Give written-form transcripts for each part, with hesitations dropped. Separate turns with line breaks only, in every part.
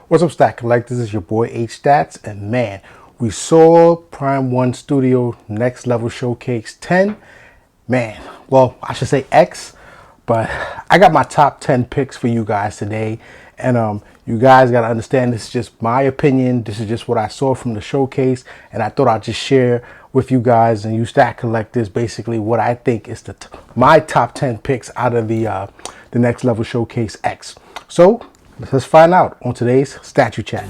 What's up, Stat Collectors? This is your boy Hstats, and man, we saw Prime 1 Studio Next Level Showcase 10. Man, well, I should say X, but I got my top 10 picks for you guys today. And you guys got to understand, this is just my opinion. This is just what I saw from the showcase, and I thought I'd just share with you guys and you Stat Collectors basically what I think is my top 10 picks out of the Next Level Showcase X. So let's find out on today's Statue Chat.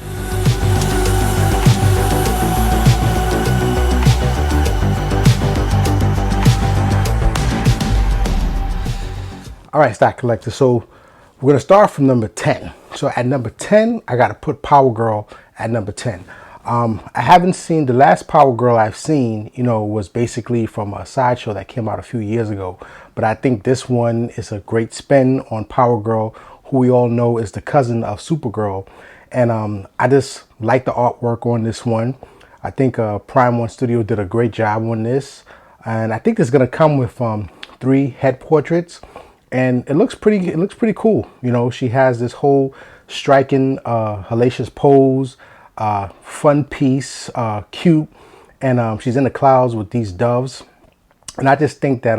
All right, Stat Collector. So we're going to start from number 10. So at number 10, I got to put Power Girl at number 10. I haven't seen, the last Power Girl I've seen, was basically from a sideshow that came out a few years ago. But I think this one is a great spin on Power Girl, who we all know is the cousin of Supergirl. And I just like the artwork on this one. I think Prime 1 Studio did a great job on this. And I think it's going to come with 3 head portraits. And it looks pretty cool. She has this whole striking, hellacious pose, fun piece, cute. And she's in the clouds with these doves. And I just think that,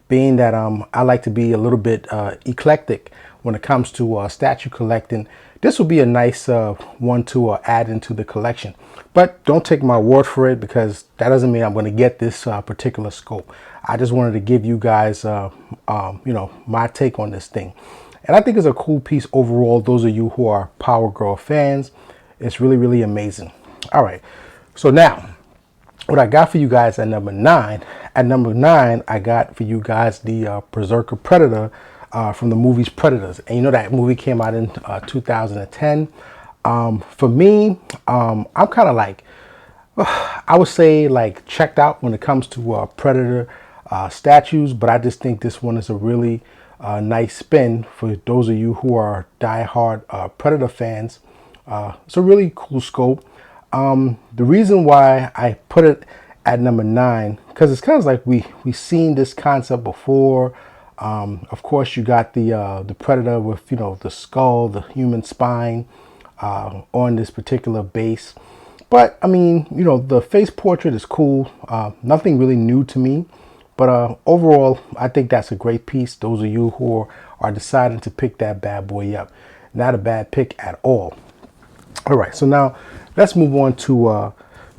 being that I like to be a little bit eclectic when it comes to statue collecting, this will be a nice one to add into the collection. But don't take my word for it, because that doesn't mean I'm going to get this particular scope. I just wanted to give you guys, my take on this thing. And I think it's a cool piece overall. Those of you who are Power Girl fans, it's really, really amazing. All right. So now, what I got for you guys at number 9. At number 9, I got for you guys the Berserker Predator from the movie's Predators. And that movie came out in 2010. For me, I'm kind of like, I would say like checked out when it comes to Predator statues, but I just think this one is a really nice spin for those of you who are die-hard Predator fans. It's a really cool scope. The reason why I put it at number 9, because it's kind of like we've seen this concept before. Of course, you got the Predator with the skull, the human spine on this particular base. But I mean, the face portrait is cool. Nothing really new to me. But overall, I think that's a great piece. Those of you who are deciding to pick that bad boy up, not a bad pick at all. All right, so now let's move on to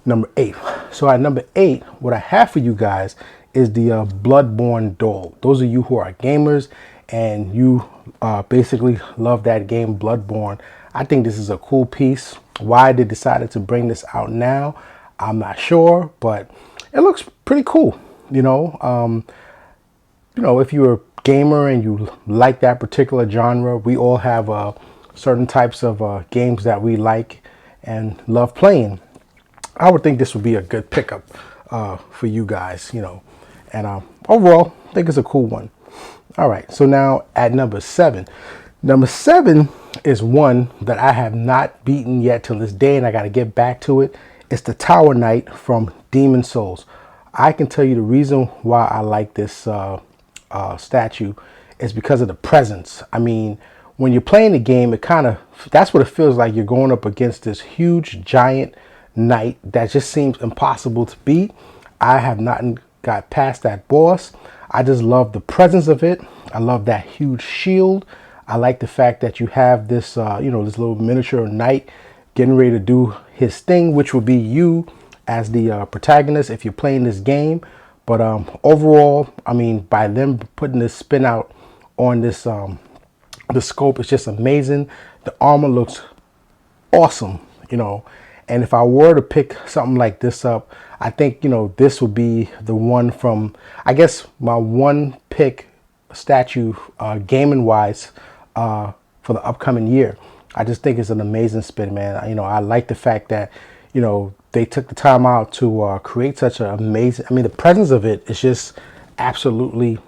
number 8. So at number 8, what I have for you guys is the Bloodborne doll. Those of you who are gamers and you basically love that game Bloodborne, I think this is a cool piece. Why they decided to bring this out now, I'm not sure, but it looks pretty cool. If you're a gamer and you like that particular genre, we all have certain types of games that we like and love playing. I would think this would be a good pickup for you guys, and overall, I think it's a cool one. All right, so now at number 7. Number 7 is one that I have not beaten yet till this day, and I got to get back to it. It's the Tower Knight from Demon Souls. I can tell you the reason why I like this statue is because of the presence. I mean, when you're playing the game, that's what it feels like. You're going up against this huge giant knight that just seems impossible to beat. I have not got past that boss. I just love the presence of it. I love that huge shield. I like the fact that you have this, this little miniature knight getting ready to do his thing, which will be you as the protagonist if you're playing this game. But overall, I mean, by them putting this spin out on this, the scope is just amazing. The armor looks awesome, and if I were to pick something like this up, I think, this would be the one from, I guess, my one pick statue gaming wise for the upcoming year. I just think it's an amazing spin, man. I like the fact that, they took the time out to create such an amazing, the presence of it is just absolutely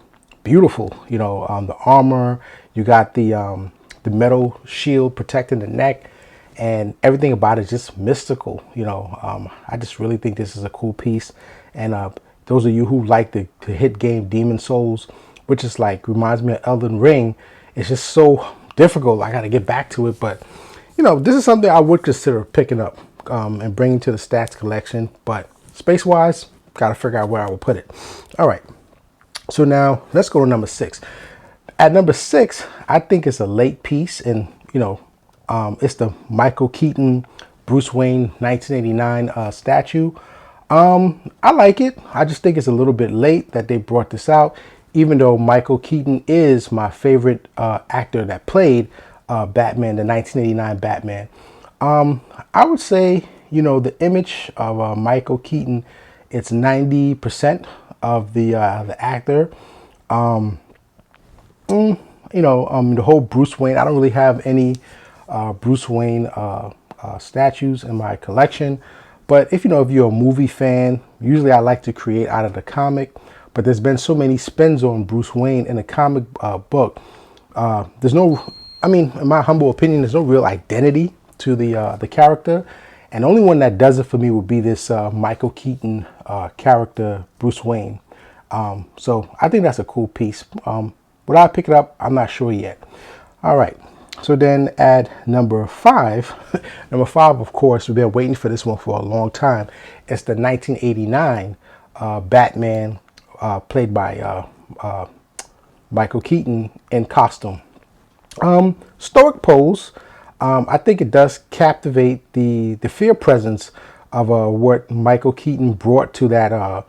beautiful. The armor, you got the metal shield protecting the neck, and everything about it is just mystical. I just really think this is a cool piece. And those of you who like the hit game Demon Souls, which is like, reminds me of Elden Ring, it's just so difficult. I got to get back to it, but this is something I would consider picking up and bringing to the Hstats collection. But space-wise, got to figure out where I will put it. All right. So now let's go to number 6. At number 6, I think it's a late piece, and it's the Michael Keaton Bruce Wayne 1989 statue. I like it. I just think it's a little bit late that they brought this out, even though Michael Keaton is my favorite actor that played Batman, the 1989 Batman. I would say, the image of Michael Keaton, it's 90% of the actor. The whole Bruce Wayne, I don't really have any Bruce Wayne statues in my collection. But if you're a movie fan, usually I like to create out of the comic. But there's been so many spins on Bruce Wayne in the comic book. There's no, in my humble opinion, there's no real identity to the character. And the only one that does it for me would be this Michael Keaton character, Bruce Wayne. So I think that's a cool piece. Would I pick it up? I'm not sure yet. All right. So then at number 5, number 5, of course, we've been waiting for this one for a long time. It's the 1989 Batman played by Michael Keaton in costume. Stoic pose. I think it does captivate the fear presence of what Michael Keaton brought to that,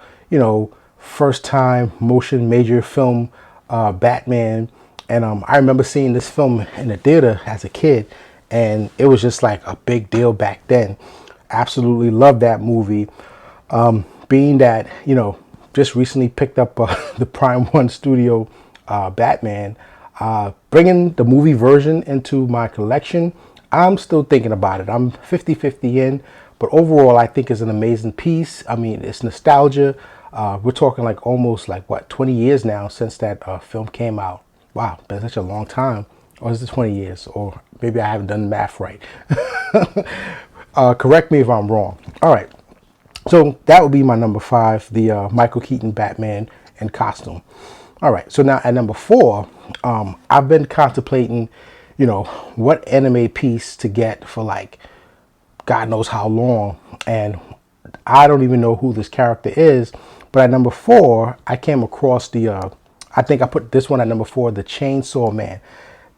first time motion major film Batman. And I remember seeing this film in the theater as a kid, and it was just like a big deal back then. Absolutely loved that movie. Being that, just recently picked up the Prime 1 Studio Batman, bringing the movie version into my collection, I'm still thinking about it. I'm 50-50 in, but overall, I think it's an amazing piece. It's nostalgia. We're talking like almost 20 years now since that film came out. Wow, been such a long time. Or is it 20 years? Or maybe I haven't done the math right. Correct me if I'm wrong. All right. So that would be my number 5, the Michael Keaton Batman in costume. All right. So now at number 4, I've been contemplating, what anime piece to get for God knows how long. And I don't even know who this character is. But at number 4, I came across the I think I put this one at number 4, the Chainsaw Man.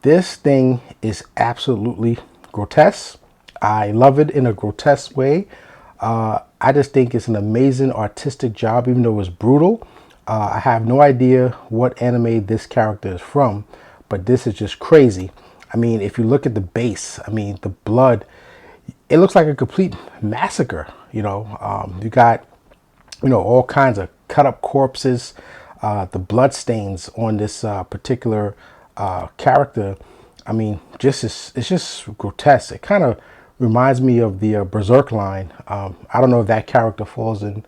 This thing is absolutely grotesque. I love it in a grotesque way. I just think it's an amazing artistic job, even though it's brutal. I have no idea what anime this character is from, but this is just crazy. If you look at the base, the blood, it looks like a complete massacre. You got, all kinds of cut up corpses. The blood stains on this particular character, it's just grotesque. It kind of reminds me of the Berserk line. I don't know if that character falls in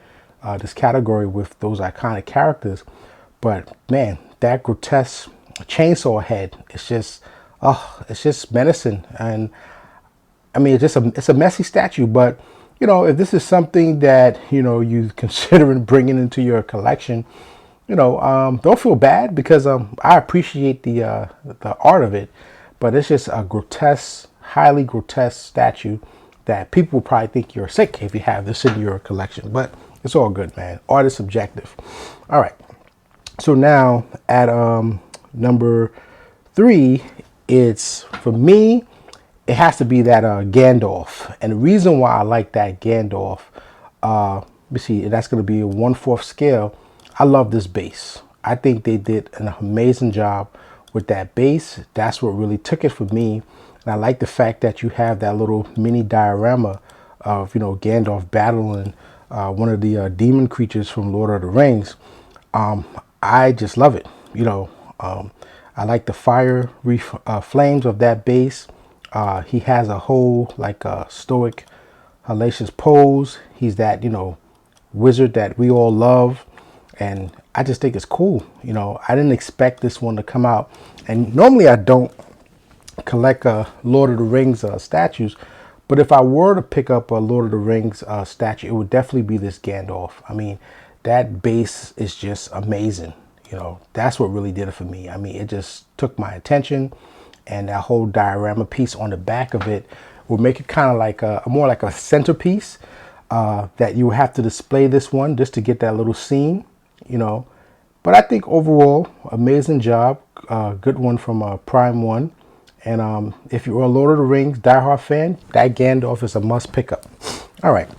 this category with those iconic characters, but man, that grotesque chainsaw head, it's just menacing. And it's a messy statue, but if this is something that you considering bringing into your collection, don't feel bad, because I appreciate the art of it, but it's just a grotesque, highly grotesque statue that people will probably think you're sick if you have this in your collection. But it's all good, man. Art is subjective. All right. So now at number 3, it's, for me, it has to be that Gandalf. And the reason why I like that Gandalf, let me see, that's going to be a 1/4 scale. I love this base. I think they did an amazing job with that base. That's what really took it for me. And I like the fact that you have that little mini diorama of, Gandalf battling one of the demon creatures from Lord of the Rings. I just love it. I like the fire flames of that base. He has a whole stoic, hellacious pose. He's that, wizard that we all love. And I just think it's cool. I didn't expect this one to come out. And normally I don't collect Lord of the Rings statues. But if I were to pick up a Lord of the Rings statue, it would definitely be this Gandalf. That base is just amazing. That's what really did it for me. It just took my attention. And that whole diorama piece on the back of it will make it kind of like a more like a centerpiece that you have to display this one just to get that little scene, you know. But I think overall, amazing job. Good one from Prime 1. And if you're a Lord of the Rings diehard fan, that Gandalf is a must pick up. All right.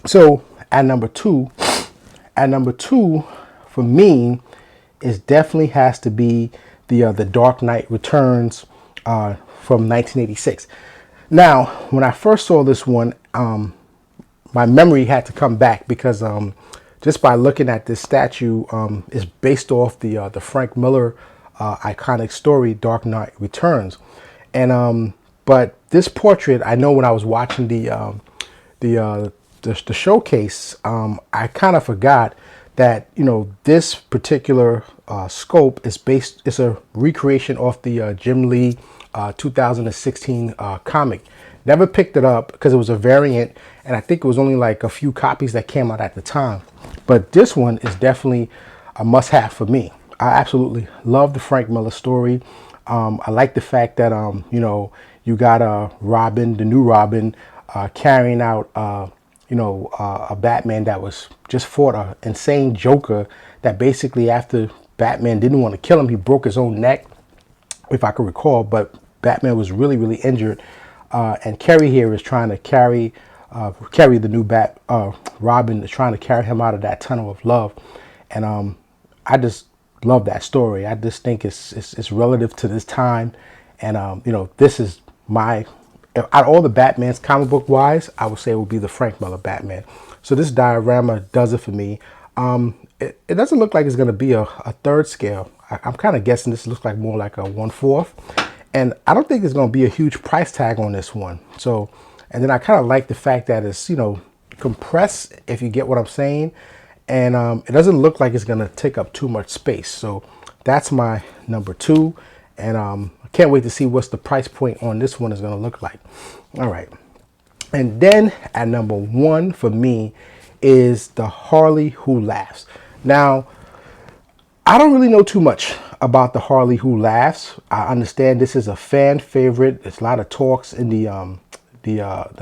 So at number two for me, it definitely has to be the Dark Knight Returns from 1986. Now, when I first saw this one, my memory had to come back because just by looking at this statue, is based off the Frank Miller iconic story, Dark Knight Returns. And but this portrait, I know when I was watching the showcase, I kind of forgot that, you know, this particular scope is it's a recreation of the Jim Lee 2016 comic. Never picked it up because it was a variant, and I think it was only like a few copies that came out at the time. But this one is definitely a must-have for me. I absolutely love the Frank Miller story. I like the fact that you know, you got Robin, the new Robin, carrying out you know, a Batman that was just fought an insane Joker that basically, after Batman didn't want to kill him, he broke his own neck, if I could recall. But Batman was really, really injured, and Carrie here is trying to carry the new Robin is trying to carry him out of that tunnel of love. And I just love that story. I just think it's relative to this time. And you know, this is my, out of all the Batmans comic book wise, I would say it would be the Frank Miller Batman. So this diorama does it for me. It doesn't look like it's going to be a third scale. I'm kind of guessing this looks like more like a 1/4. And I don't think there's going to be a huge price tag on this one. So, and then I kind of like the fact that it's, you know, compressed, if you get what I'm saying. And it doesn't look like it's going to take up too much space. So that's my number 2. And I can't wait to see what's the price point on this one is going to look like. All right. And then at number 1 for me is the Harley Who Laughs. Now, I don't really know too much about the Harley Who Laughs. I understand this is a fan favorite. There's a lot of talks in the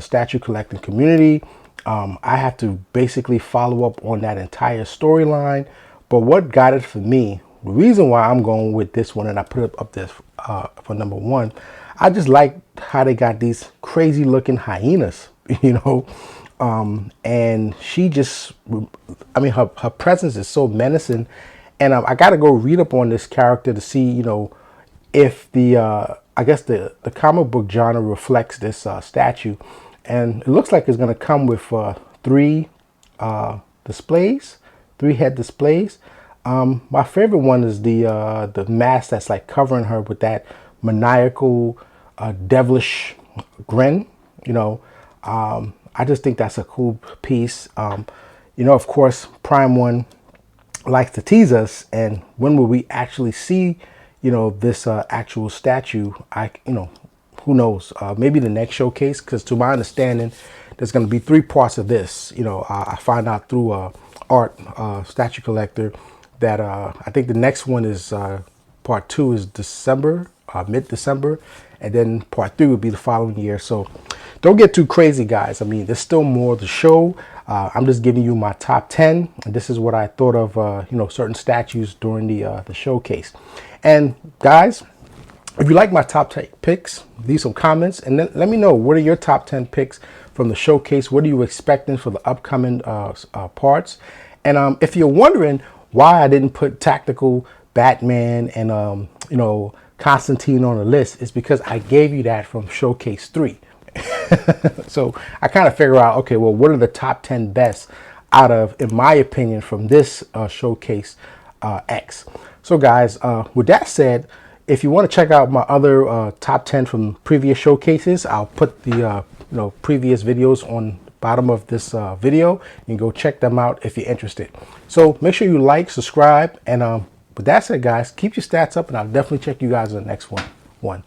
statue collecting community. I have to basically follow up on that entire storyline. But what got it for me, the reason why I'm going with this one, and I put it up there for number 1, I just like how they got these crazy looking hyenas, you know. And she just, I mean, her presence is so menacing. And I got to go read up on this character to see, you know, if the, I guess the comic book genre reflects this statue. And it looks like it's going to come with 3 displays, 3 head displays. My favorite one is the mask that's like covering her with that maniacal, devilish grin, you know. I just think that's a cool piece. You know, of course, Prime 1 likes to tease us, and when will we actually see, you know, this actual statue? You know, who knows? Maybe the next showcase, because to my understanding, there's going to be 3 parts of this. You know, I find out through Art Statue Collector that I think the next one is part 2 is December, mid-December, and then part 3 would be the following year. So don't get too crazy, guys. I mean, there's still more to show. I'm just giving you my top 10, and this is what I thought of, you know, certain statues during the showcase. And guys, if you like my top 10 picks, leave some comments and let me know, what are your top 10 picks from the showcase? What are you expecting for the upcoming parts? And if you're wondering why I didn't put Tactical Batman and you know, Constantine on the list, is because I gave you that from Showcase 3. So I kind of figure out, okay, well, what are the top 10 best out of, in my opinion, from this Showcase X. So guys, with that said, if you want to check out my other top 10 from previous showcases, I'll put the you know, previous videos on the bottom of this video. You can go check them out if you're interested. So make sure you like, subscribe, and with that said, guys, keep your stats up, and I'll definitely check you guys in the next one.